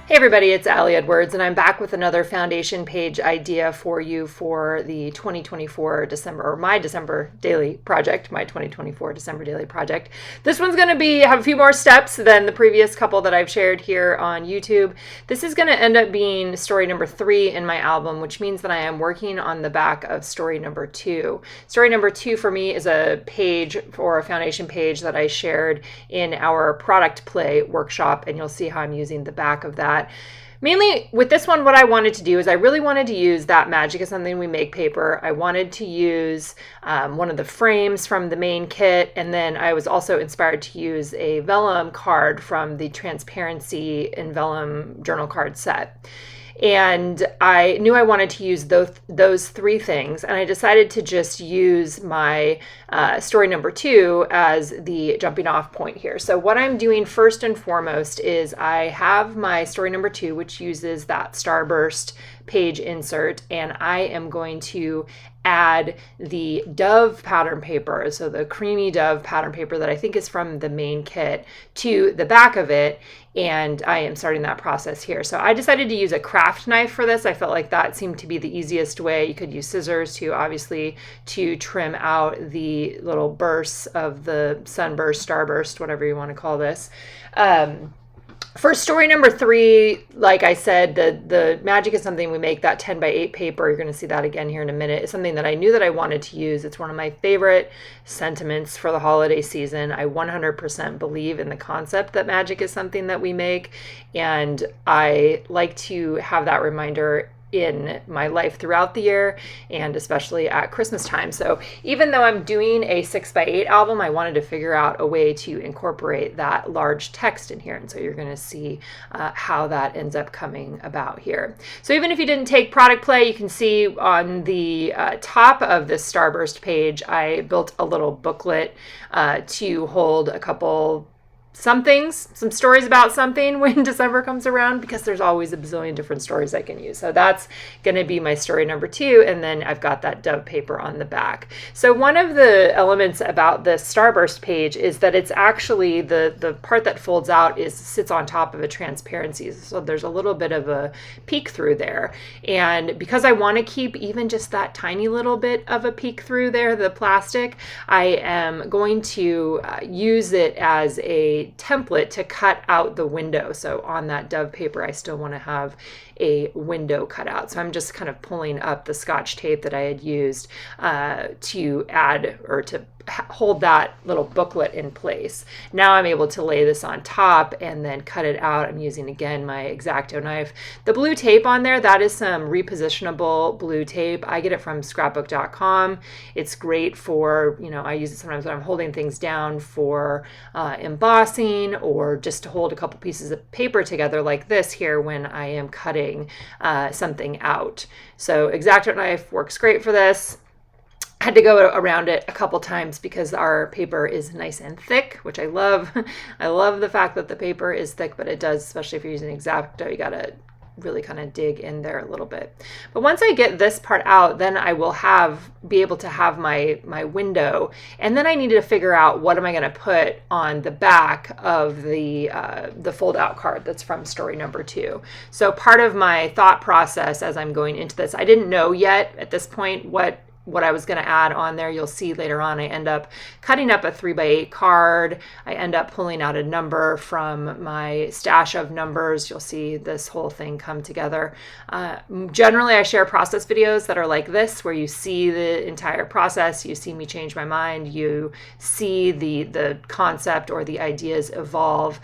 Hey everybody, it's Allie Edwards, and I'm back with another foundation page idea for you for the 2024 December, or my December daily project, my 2024 December daily project. This one's going to have a few more steps than the previous couple that I've shared here on YouTube. This is going to end up being story number 3 in my album, which means that I am working on the back of story number 2. Story number 2 for me is a page or a foundation page that I shared in our product play workshop, and you'll see how I'm using the back of that. Mainly with this one, what I wanted to do is I really wanted to use that Magic is Something We Make paper. I wanted to use one of the frames from the main kit, and then I was also inspired to use a vellum card from the Transparency and Vellum journal card set. And I knew I wanted to use those 3 things, and I decided to just use my story number 2 as the jumping off point here. So what I'm doing first and foremost is I have my story number 2, which uses that starburst page insert, and I am going to add the dove pattern paper, so the creamy dove pattern paper that I think is from the main kit, to the back of it, and I am starting that process here. So I decided to use a craft knife for this. I felt like that seemed to be the easiest way. You could use scissors to trim out the little bursts of the sunburst, starburst, whatever you want to call this. For story number 3, like I said, the Magic is Something We Make, that 10 by 8 paper, you're going to see that again here in a minute, is something that I knew that I wanted to use. It's one of my favorite sentiments for the holiday season. I 100% believe in the concept that magic is something that we make, and I like to have that reminder in my life throughout the year, and especially at Christmas time. So even though I'm doing a 6x8 album, I wanted to figure out a way to incorporate that large text in here. And so you're going to see how that ends up coming about here. So even if you didn't take product play, you can see on the top of this starburst page, I built a little booklet to hold a couple some stories about something when December comes around, because there's always a bazillion different stories I can use. So that's going to be my story number 2, and then I've got that dove paper on the back. So one of the elements about this starburst page is that it's actually the part that folds out sits on top of a transparency. So there's a little bit of a peek through there. And because I want to keep even just that tiny little bit of a peek through there, the plastic, I am going to use it as a template to cut out the window. So on that dove paper, I still want to have a window cut out. So I'm just kind of pulling up the Scotch tape that I had used to add or to hold that little booklet in place. Now I'm able to lay this on top and then cut it out. I'm using, again, my X-Acto knife. The blue tape on there, that is some repositionable blue tape. I get it from scrapbook.com. It's great for, I use it sometimes when I'm holding things down for embossing, or just to hold a couple pieces of paper together like this here when I am cutting something out. So X-Acto knife works great for this. I had to go around it a couple times because our paper is nice and thick, which I love. I love the fact that the paper is thick, but it does, especially if you're using X-Acto, you got to really kind of dig in there a little bit. But once I get this part out, then I will be able to have my window, and then I needed to figure out what am I going to put on the back of the fold out card that's from story number 2. So part of my thought process as I'm going into this, I didn't know yet at this point what I was going to add on there. You'll see later on I end up cutting up a 3x8 card. I end up pulling out a number from my stash of numbers. You'll see this whole thing come together. Generally, I share process videos that are like this, where you see the entire process, you see me change my mind, you see the concept or the ideas evolve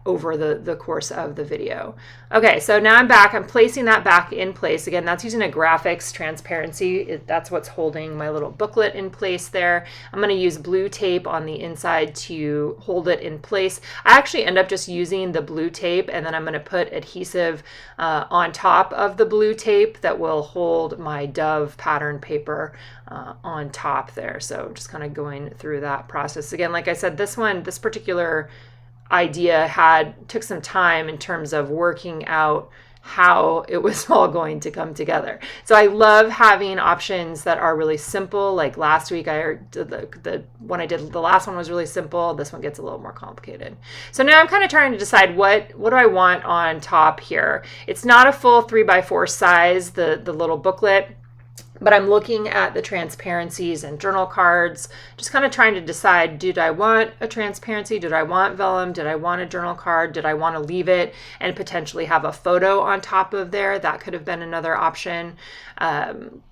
over the course of the video. Okay, so now I'm back. I'm placing that back in place. Again, that's using a graphics transparency. That's what's holding my little booklet in place there. I'm going to use blue tape on the inside to hold it in place. I actually end up just using the blue tape, and then I'm going to put adhesive on top of the blue tape that will hold my dove pattern paper on top there. So just kind of going through that process. Again, like I said, this particular idea took some time in terms of working out how it was all going to come together. So I love having options that are really simple. Like last week, the one I did, the last one was really simple. This one gets a little more complicated. So now I'm kind of trying to decide what do I want on top here. It's not a full 3x4 size, the little booklet, but I'm looking at the transparencies and journal cards, just kind of trying to decide, did I want a transparency? Did I want vellum? Did I want a journal card? Did I want to leave it and potentially have a photo on top of there? That could have been another option.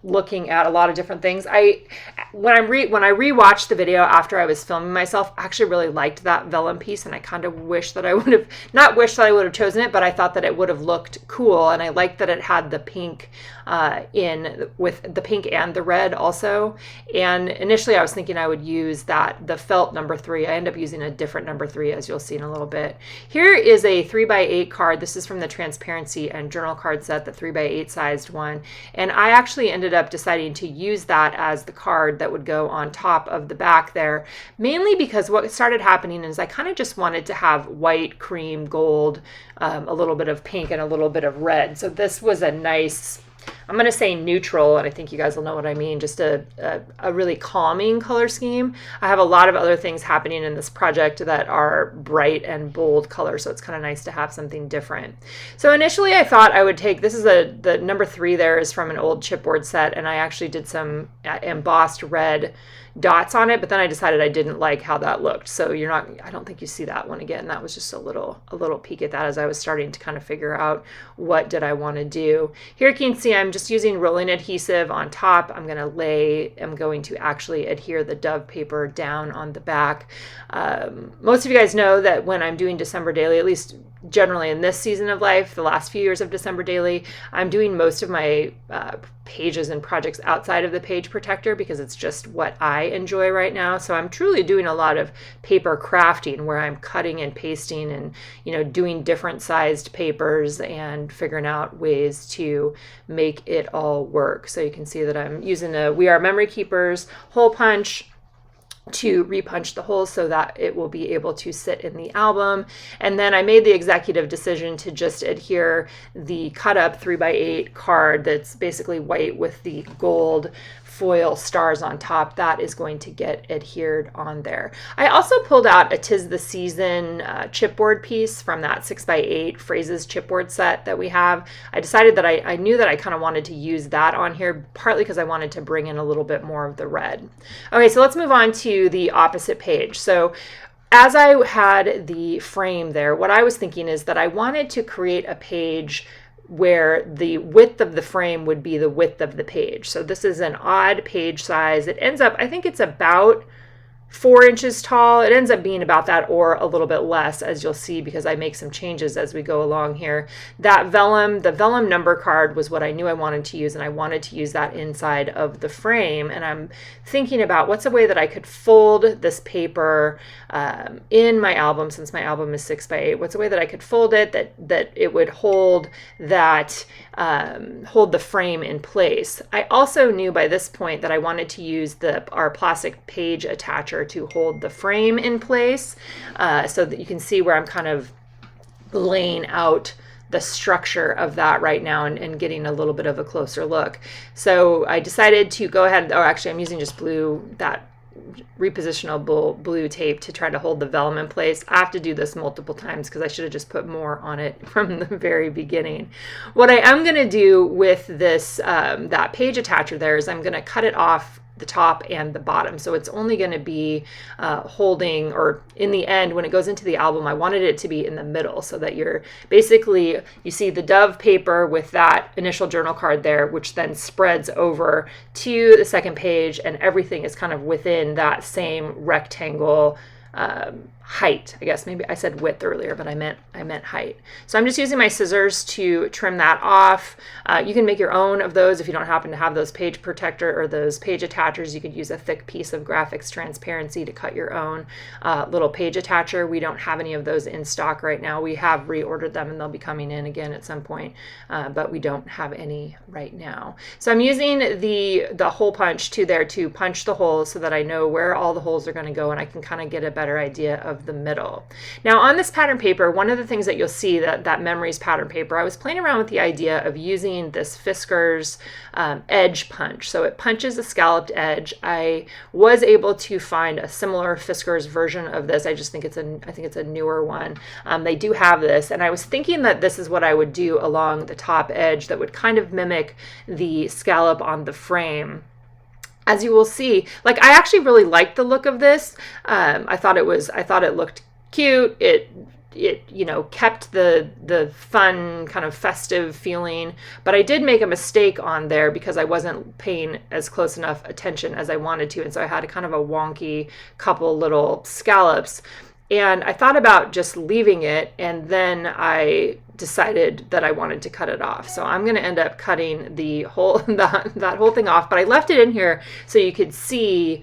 Looking at a lot of different things. When I rewatched the video after I was filming myself, I actually really liked that vellum piece, and I kind of wish that I would have, not wish that I would have chosen it, but I thought that it would have looked cool, and I liked that it had the pink with the pink and the red also. And initially I was thinking I would use the felt number 3. I end up using a different number 3, as you'll see in a little bit. Here is a 3x8 card. This is from the Transparency and Journal card set, the 3x8 sized one. And I actually ended up deciding to use that as the card that would go on top of the back there, mainly because what started happening is I kind of just wanted to have white, cream, gold, a little bit of pink, and a little bit of red. So this was a nice, I'm going to say neutral, and I think you guys will know what I mean, just a really calming color scheme. I have a lot of other things happening in this project that are bright and bold colors, so it's kind of nice to have something different. So initially I thought I would take, this is the number 3 there is from an old chipboard set, and I actually did some embossed red dots on it, but then I decided I didn't like how that looked. So I don't think you see that one again. That was just a little peek at that as I was starting to kind of figure out what did I want to do. Here you can see I'm just using rolling adhesive on top. I'm going to actually adhere the dove paper down on the back. Most of you guys know that when I'm doing December Daily, at least generally in this season of life, the last few years of December Daily, I'm doing most of my pages and projects outside of the page protector because it's just what I enjoy right now. So I'm truly doing a lot of paper crafting where I'm cutting and pasting and doing different sized papers and figuring out ways to make it all work. So you can see that I'm using a We Are Memory Keepers hole punch to repunch the holes so that it will be able to sit in the album. And then I made the executive decision to just adhere the cut up 3x8 card that's basically white with the gold foil stars on top. That is going to get adhered on there. I also pulled out a 'Tis the Season chipboard piece from that 6x8 Phrases chipboard set that we have. I decided that I knew that I kind of wanted to use that on here, partly because I wanted to bring in a little bit more of the red. Okay, so let's move on to the opposite page. So as I had the frame there, what I was thinking is that I wanted to create a page where the width of the frame would be the width of the page. So this is an odd page size. It ends up, I think it's about 4 inches tall. It ends up being about that or a little bit less, as you'll see, because I make some changes as we go along here. The vellum number card was what I knew I wanted to use, and I wanted to use that inside of the frame. And I'm thinking about what's a way that I could fold this paper in my album, since my album is 6x8. What's a way that I could fold it that it would hold the frame in place. I also knew by this point that I wanted to use our plastic page attacher to hold the frame in place, so that you can see where I'm kind of laying out the structure of that right now and getting a little bit of a closer look. So I decided to go ahead, or actually I'm using just that repositionable blue tape to try to hold the vellum in place. I have to do this multiple times because I should have just put more on it from the very beginning. What I am going to do with this that page attacher there is I'm going to cut it off the top and the bottom. So it's only going to be holding, or in the end, when it goes into the album, I wanted it to be in the middle so that you see the dove paper with that initial journal card there, which then spreads over to the second page, and everything is kind of within that same rectangle height. I guess maybe I said width earlier, but I meant height. So I'm just using my scissors to trim that off. You can make your own of those if you don't happen to have those page protector or those page attachers. You could use a thick piece of graphics transparency to cut your own little page attacher. We don't have any of those in stock right now. We have reordered them and they'll be coming in again at some point, but we don't have any right now. So I'm using the hole punch to punch the holes so that I know where all the holes are going to go, and I can kind of get a better idea of of the middle. Now on this pattern paper, one of the things that you'll see that Memories pattern paper, I was playing around with the idea of using this Fisker's edge punch. So it punches a scalloped edge. I was able to find a similar Fisker's version of this. I think it's a newer one. They do have this, and I was thinking that this is what I would do along the top edge that would kind of mimic the scallop on the frame. As you will see, like, I actually really liked the look of this. I thought it looked cute. It kept the fun kind of festive feeling, but I did make a mistake on there because I wasn't paying as close enough attention as I wanted to. And so I had kind of a wonky couple little scallops, and I thought about just leaving it, and then I decided that I wanted to cut it off. So I'm going to end up cutting the whole that whole thing off, but I left it in here so you could see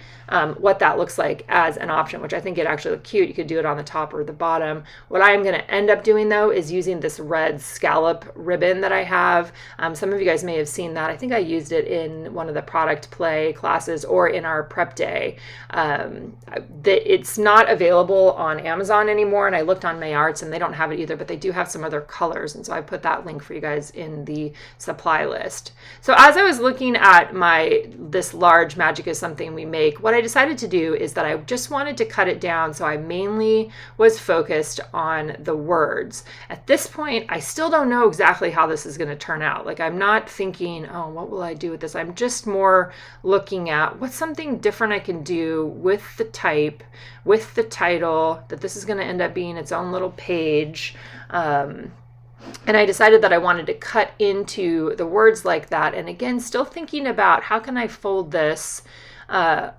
what that looks like as an option, which I think it actually looked cute. You could do it on the top or the bottom. What I'm going to end up doing though is using this red scallop ribbon that I have. Some of you guys may have seen that. I think I used it in one of the product play classes or in our prep day. It's not available on Amazon anymore, and I looked on Mayarts and they don't have it either, but they do have some other colors, and so I put that link for you guys in the supply list. So as I was looking at this large Magic is Something We Make, what I decided to do is that I just wanted to cut it down, so I mainly was focused on the words. At this point, I still don't know exactly how this is going to turn out. Like, I'm not thinking, oh, what will I do with this? I'm just more looking at what's something different I can do with the type, with the title, that this is going to end up being its own little page. And I decided that I wanted to cut into the words like that. And again, still thinking about how can I fold this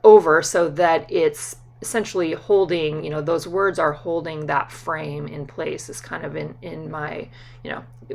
over so that it's essentially holding, those words are holding that frame in place, is kind of in my,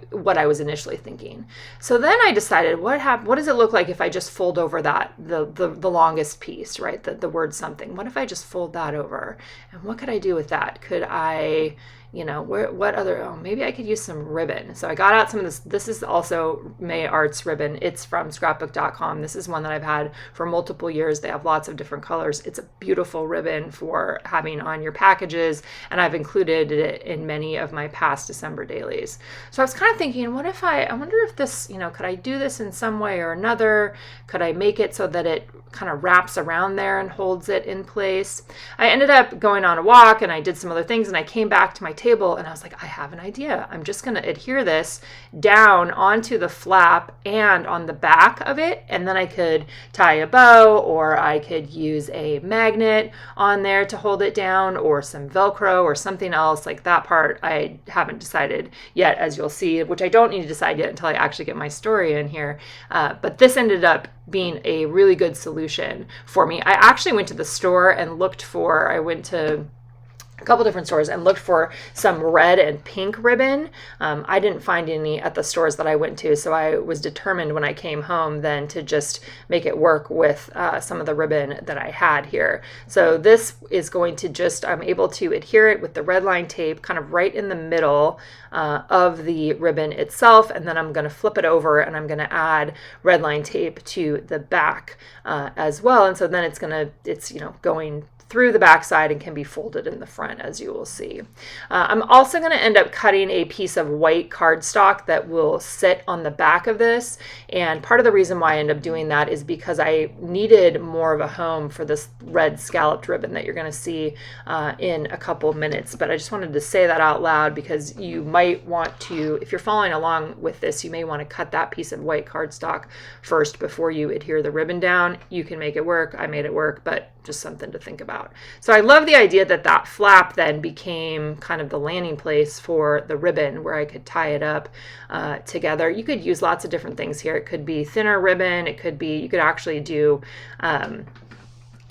what I was initially thinking. So then I decided, what does it look like if I just fold over that, the longest piece, right? The word something. What if I just fold that over? And what could I do with that? Could I, maybe I could use some ribbon. So I got out some of this. This is also May Arts ribbon. It's from scrapbook.com. This is one that I've had for multiple years. They have lots of different colors. It's a beautiful ribbon for having on your packages, and I've included it in many of my past December dailies. So I was kind of thinking, what if I wonder if this, could I do this in some way or another? Could I make it so that it kind of wraps around there and holds it in place? I ended up going on a walk and I did some other things, and I came back to my table and I was like, I have an idea. I'm just going to adhere this down onto the flap and on the back of it, and then I could tie a bow, or I could use a magnet on there to hold it down, or some Velcro or something else. Like, that part I haven't decided yet, as you'll see, which I don't need to decide yet until I actually get my story in here. But this ended up being a really good solution for me. I actually went to the store and I went to a couple different stores and looked for some red and pink ribbon. I didn't find any at the stores that I went to, so I was determined when I came home then to just make it work with some of the ribbon that I had here. So this is going to I'm able to adhere it with the red line tape kind of right in the middle of the ribbon itself, and then I'm going to flip it over and I'm going to add red line tape to the back as well. And so then it's going through the backside and can be folded in the front, as you will see. I'm also going to end up cutting a piece of white cardstock that will sit on the back of this, and part of the reason why I end up doing that is because I needed more of a home for this red scalloped ribbon that you're going to see in a couple minutes. But I just wanted to say that out loud because you might want to, if you're following along with this, you may want to cut that piece of white cardstock first before you adhere the ribbon down. You can make it work. I made it work, but just something to think about. So I love the idea that flap then became kind of the landing place for the ribbon where I could tie it up together. You could use lots of different things here. It could be thinner ribbon. You could actually do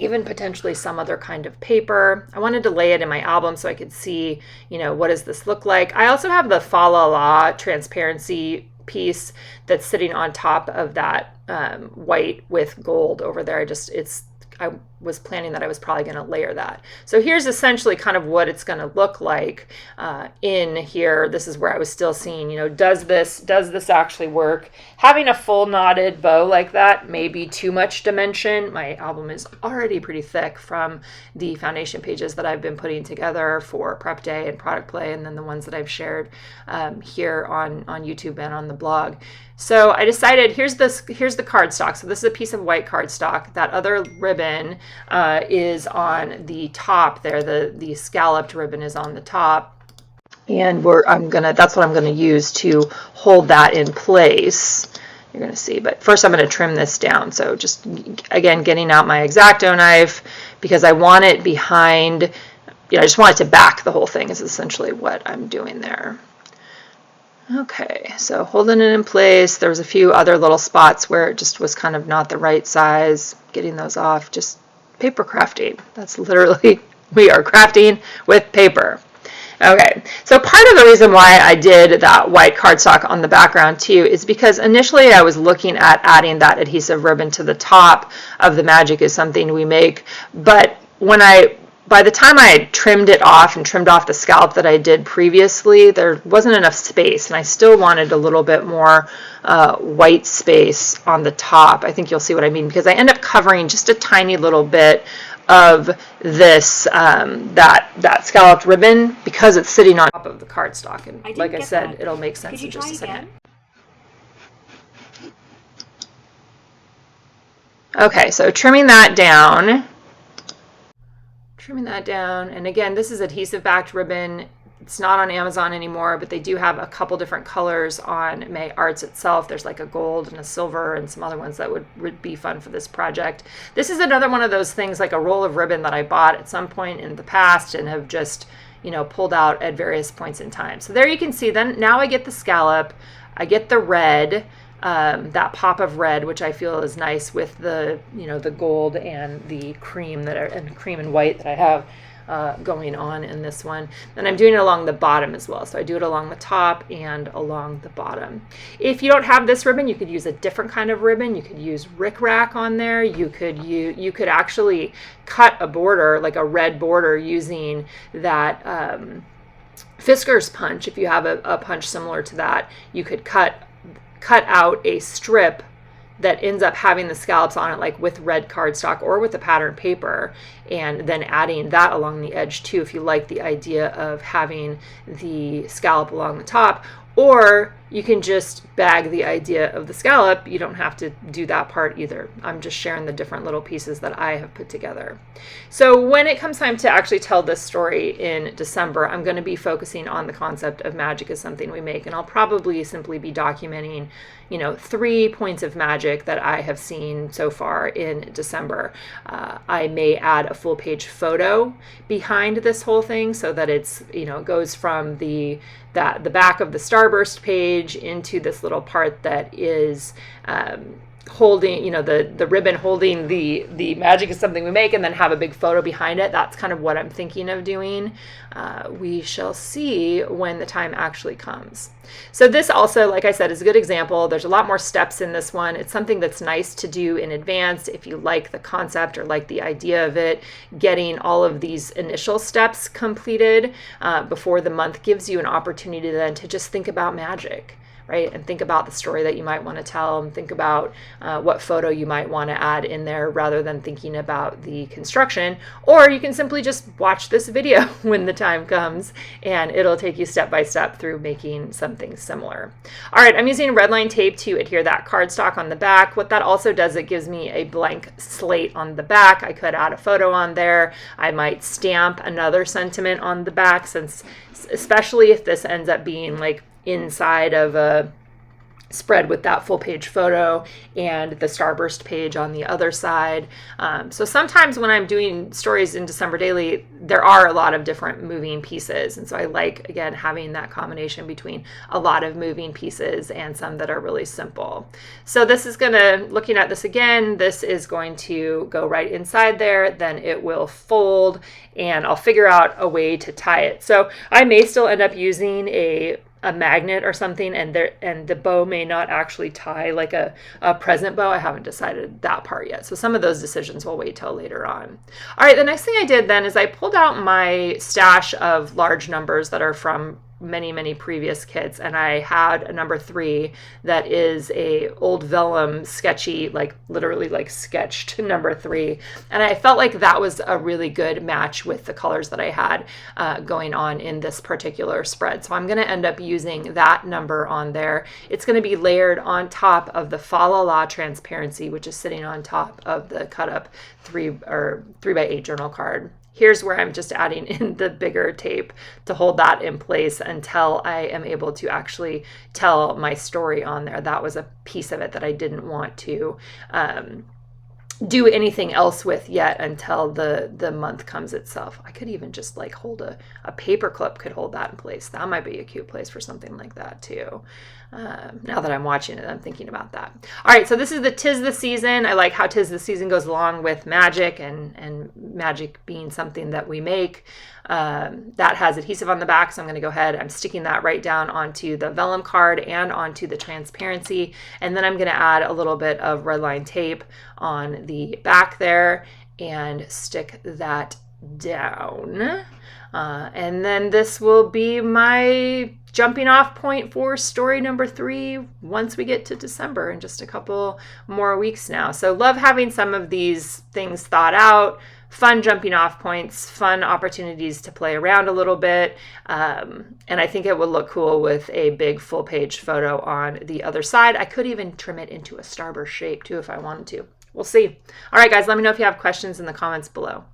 even potentially some other kind of paper. I wanted to lay it in my album so I could see, what does this look like? I also have the Fa La La transparency piece that's sitting on top of that white with gold over there. was planning that I was probably going to layer that. So here's essentially kind of what it's going to look like in here. This is where I was still seeing, does this actually work? Having a full knotted bow like that may be too much dimension. My album is already pretty thick from the foundation pages that I've been putting together for Prep Day and Product Play, and then the ones that I've shared here on YouTube and on the blog. So I decided here's the cardstock. So this is a piece of white cardstock. That other ribbon is on the top there. The scalloped ribbon is on the top. And that's what I'm gonna use to hold that in place. You're gonna see, but first I'm gonna trim this down. So just, again, getting out my X-Acto knife because I want it behind, I just want it to back the whole thing is essentially what I'm doing there. Okay, so holding it in place. There was a few other little spots where it just was kind of not the right size. Getting those off, just paper crafting. That's literally, we are crafting with paper. Okay, so part of the reason why I did that white cardstock on the background too is because initially I was looking at adding that adhesive ribbon to the top of the Magic is Something We Make, but by the time I had trimmed it off and trimmed off the scallop that I did previously, there wasn't enough space, and I still wanted a little bit more white space on the top. I think you'll see what I mean, because I end up covering just a tiny little bit of this, that scalloped ribbon, because it's sitting on top of the cardstock. And like I said, it'll make sense in just a second. Okay, so trimming that down, and again, this is adhesive backed ribbon. It's not on Amazon anymore, but they do have a couple different colors on May Arts itself. There's like a gold and a silver and some other ones that would be fun for this project. This is another one of those things, like a roll of ribbon that I bought at some point in the past and have just, pulled out at various points in time. So there you can see, then now I get the scallop, I get the red, that pop of red, which I feel is nice with the, the gold and the cream cream and white that I have going on in this one. And I'm doing it along the bottom as well. So I do it along the top and along the bottom. If you don't have this ribbon, you could use a different kind of ribbon. You could use rickrack on there. You could actually cut a border, like a red border, using that Fisker's punch. If you have a punch similar to that, you could cut out a strip that ends up having the scallops on it, like with red cardstock or with the patterned paper, and then adding that along the edge too, if you like the idea of having the scallop along the top. Or you can just bag the idea of the scallop. You don't have to do that part either. I'm just sharing the different little pieces that I have put together. So when it comes time to actually tell this story in December, I'm going to be focusing on the concept of magic is something we make, and I'll probably simply be documenting 3 points of magic that I have seen so far in December. I may add a full page photo behind this whole thing so that it's, goes from the back of the Starburst page into this little part that is holding, the ribbon holding the magic is something we make, and then have a big photo behind it. That's kind of what I'm thinking of doing. We shall see when the time actually comes. So this also, like I said, is a good example. There's a lot more steps in this one. It's something that's nice to do in advance if you like the concept or like the idea of it. Getting all of these initial steps completed before the month gives you an opportunity then to just think about magic, right? And think about the story that you might want to tell, and think about what photo you might want to add in there rather than thinking about the construction. Or you can simply just watch this video when the time comes, and it'll take you step by step through making something similar. All right, I'm using red line tape to adhere that cardstock on the back. What that also does, it gives me a blank slate on the back. I could add a photo on there. I might stamp another sentiment on the back, since especially if this ends up being like inside of a spread with that full page photo and the Starburst page on the other side. So sometimes when I'm doing stories in December Daily, there are a lot of different moving pieces. And so I like, again, having that combination between a lot of moving pieces and some that are really simple. So this is looking at this again, this is going to go right inside there, then it will fold, and I'll figure out a way to tie it. So I may still end up using a a magnet or something, and the bow may not actually tie like a present bow. I haven't decided that part yet. So some of those decisions will wait till later on. All right, the next thing I did then is I pulled out my stash of large numbers that are from many previous kits, and I had a number 3 that is a old vellum sketchy, like literally like sketched number 3, and I felt like that was a really good match with the colors that I had going on in this particular spread. So I'm going to end up using that number on there. It's going to be layered on top of the Fa La La transparency, which is sitting on top of the cut up 3x8 journal card. Here's where I'm just adding in the bigger tape to hold that in place until I am able to actually tell my story on there. That was a piece of it that I didn't want to do anything else with yet until the month comes itself. I could even just like hold a paper clip could hold that in place. That might be a cute place for something like that too. Now that I'm watching it, I'm thinking about that. All right, so this is the 'Tis the Season. I like how 'Tis the Season goes along with magic and magic being something that we make. That has adhesive on the back, so I'm going to go ahead. I'm sticking that right down onto the vellum card and onto the transparency, and then I'm going to add a little bit of red line tape on the back there and stick that down. And then this will be my jumping off point for story number 3 once we get to December in just a couple more weeks now. So love having some of these things thought out, fun jumping off points, fun opportunities to play around a little bit. And I think it would look cool with a big full page photo on the other side. I could even trim it into a starburst shape too if I wanted to. We'll see. All right, guys, let me know if you have questions in the comments below.